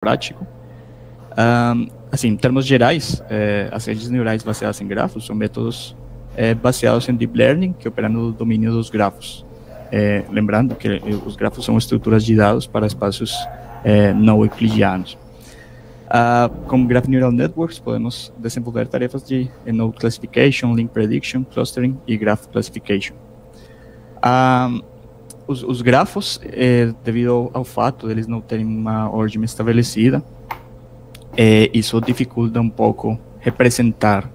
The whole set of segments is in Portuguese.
prático. Assim, em termos gerais, as redes neurais baseadas em grafos são métodos baseados em Deep Learning que operam no domínio dos grafos. Lembrando que os grafos são estruturas de dados para espaços não euclidianos. Como Graph Neural Networks, podemos desenvolver tarefas de Node Classification, Link Prediction, Clustering e Graph Classification. Os grafos, devido ao fato de eles não terem uma ordem estabelecida, isso dificulta um pouco representar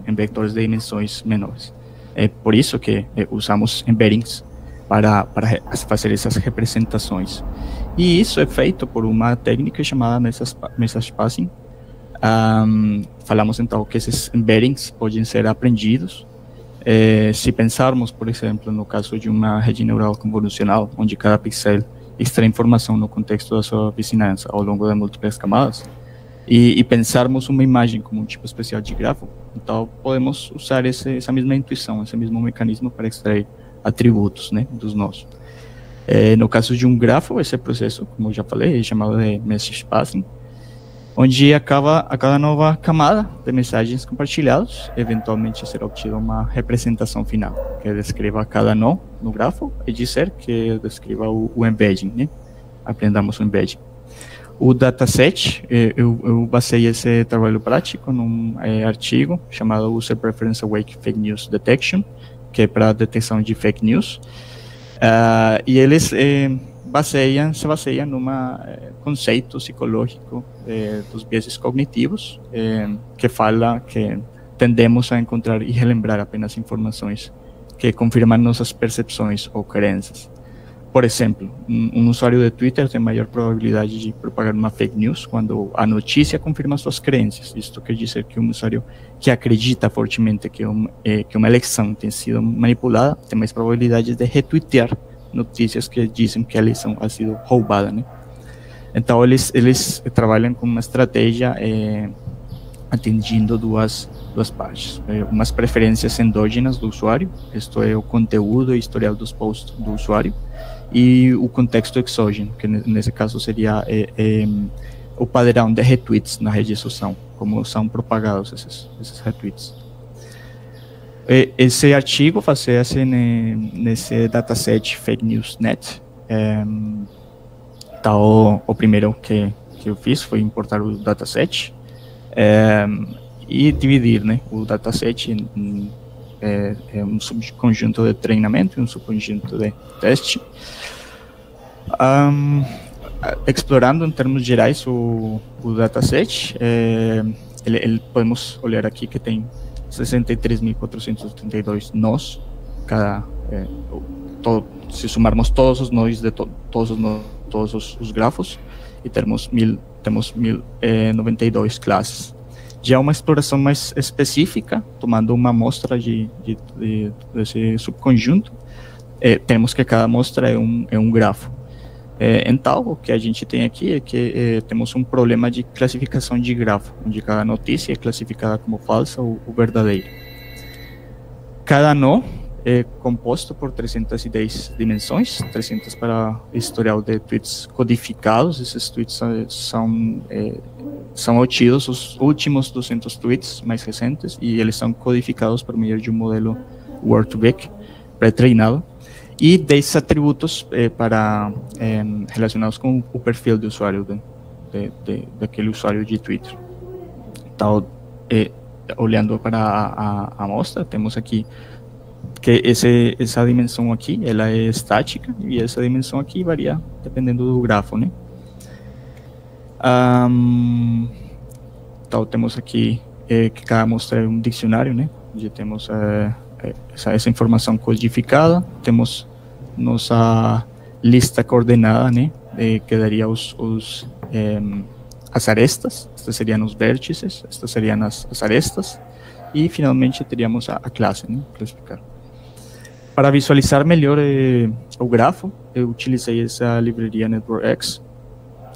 em vetores de dimensões menores. É por isso que usamos embeddings para fazer essas representações. E isso é feito por uma técnica chamada Message Passing. Falamos então que esses embeddings podem ser aprendidos. Se pensarmos, por exemplo, no caso de uma rede neural convolucional, onde cada pixel extrai informação no contexto da sua vizinhança ao longo de múltiplas camadas, e pensarmos uma imagem como um tipo especial de grafo, então podemos usar essa mesma intuição, esse mesmo mecanismo para extrair atributos, né, dos nós. No caso de um grafo, esse processo, como eu já falei, é chamado de Message Passing, onde a cada nova camada de mensagens compartilhadas, eventualmente será obtida uma representação final, que descreva cada nó no grafo, e dizer que descreva o embedding, né? Aprendamos o embedding. O dataset, eu basei esse trabalho prático num artigo chamado User Preference Awake Fake News Detection, que é para detecção de fake news, e eles se baseiam num conceito psicológico dos vieses cognitivos, que fala que tendemos a encontrar e relembrar apenas informações que confirmam nossas percepções ou crenças. Por exemplo, um usuário de Twitter tem maior probabilidade de propagar uma fake news quando a notícia confirma suas crenças. Isto quer dizer que um usuário que acredita fortemente que uma eleição tem sido manipulada tem mais probabilidade de retweetar notícias que dizem que a eleição ha sido roubada, né? Então, eles trabalham com uma estratégia atingindo duas partes. Umas preferências endógenas do usuário, isto é, o conteúdo e historial dos posts do usuário, e o contexto exógeno, que nesse caso seria o padrão de retweets na rede social, como são propagados esses retweets. Esse artigo baseia-se nesse dataset Fake News Net. Então, o primeiro que eu fiz foi importar o dataset e dividir, né, o dataset em um subconjunto de treinamento e um subconjunto de teste. Explorando em termos gerais o dataset, podemos olhar aqui que tem 63.432 nós, se somarmos todos os nós de todos os grafos, e temos 1092 classes. Já uma exploração mais específica, tomando uma amostra desse subconjunto, temos que cada amostra é um grafo. Então, o que a gente tem aqui é que temos um problema de classificação de grafo, onde cada notícia é classificada como falsa ou verdadeira. Cada nó é composto por 310 dimensões, 300 para historial de tweets codificados. Esses tweets são obtidos os últimos 200 tweets mais recentes, e eles são codificados por meio de um modelo Word2Vec pré-treinado, e 10 atributos relacionados com o perfil do usuário, daquele usuário de Twitter. Então, olhando para a amostra, temos aqui que essa dimensão aqui, ela é estática, e essa dimensão aqui varia dependendo do grafo, né? Então, temos aqui que cada amostra é um dicionário, né? Já temos essa informação codificada, temos nossa lista coordenada, né? Que daria as arestas, estas seriam os vértices, estas seriam as arestas, e finalmente teríamos a classe, né? Classificar. Para visualizar melhor o grafo, eu utilizei essa livraria NetworkX,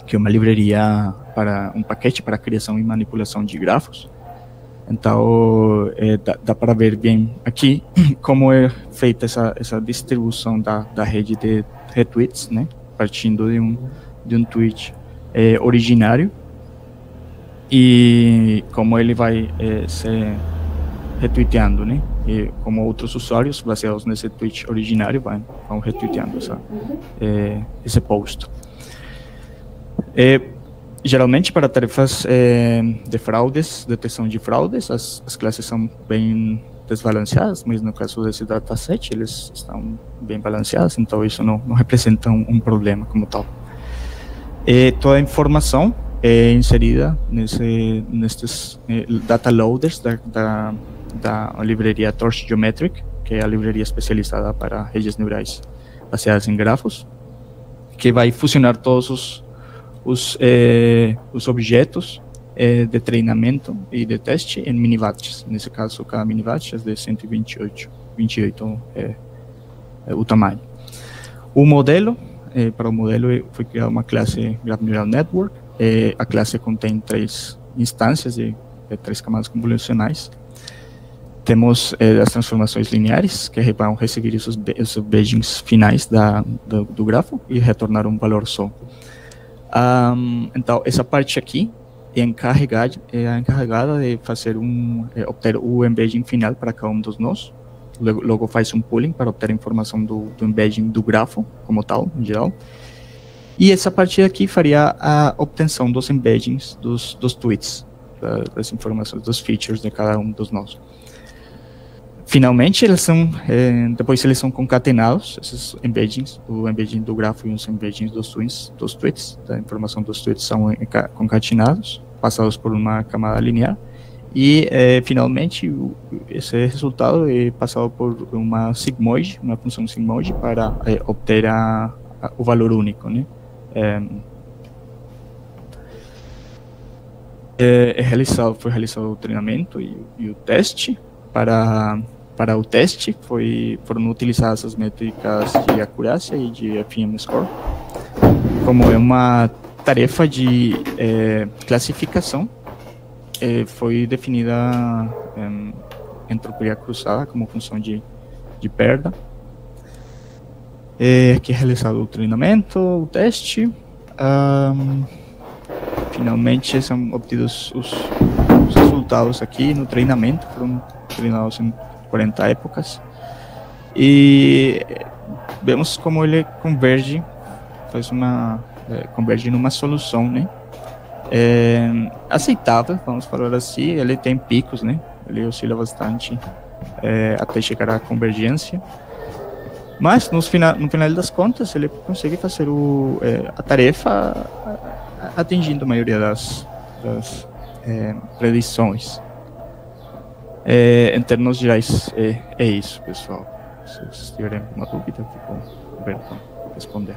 que é uma livraria para um paquete para criação e manipulação de grafos. Então, dá para ver bem aqui como é feita essa distribuição da rede de retweets, né? Partindo de um tweet originário, e como ele vai se retweeteando, né? E como outros usuários baseados nesse tweet originário vão retweeteando esse post. Geralmente para tarefas de fraudes, detecção de fraudes, as classes são bem desbalanceadas, mas no caso desse dataset eles estão bem balanceadas, então isso não representa um problema como tal. Toda a informação é inserida nestes data loaders da livraria Torch Geometric, que é a livraria especializada para redes neurais baseadas em grafos, que vai fusionar todos os objetos de treinamento e de teste em mini-batches. Nesse caso, cada mini-batch é de 128 é o tamanho. O modelo, para o modelo foi criada uma classe Graph Neural Network. A classe contém 3 instâncias de 3 camadas convolucionais. Temos as transformações lineares, que vão receber os Bayesians finais do grafo e retornar um valor só. Então, essa parte aqui é a encarregada de fazer obter o embedding final para cada um dos nós. Logo faz um pooling para obter a informação do embedding do grafo, como tal, em geral. E essa parte aqui faria a obtenção dos embeddings dos tweets, das informações, dos features de cada um dos nós. Finalmente, depois eles são concatenados, esses embeddings, o embedding do grafo e os embeddings dos tweets, da informação dos tweets são concatenados, passados por uma camada linear, e finalmente esse resultado é passado por uma sigmoide, uma função sigmoide, para obter o valor único, né? Foi realizado o treinamento e o teste. Para o teste, foram utilizadas as métricas de acurácia e de FEM Score. Como é uma tarefa de classificação, foi definida entropia cruzada como função de perda. Aqui é realizado o treinamento, o teste. Finalmente são obtidos os resultados aqui no treinamento, foram treinados em 40 épocas, e vemos como ele converge numa solução, né? Aceitável, vamos falar assim. Ele tem picos, né? Ele oscila bastante até chegar à convergência, mas no final das contas ele consegue fazer a tarefa atingindo a maioria das predições. Em termos gerais, é isso, pessoal. Se vocês tiverem alguma dúvida, fico aberto a responder.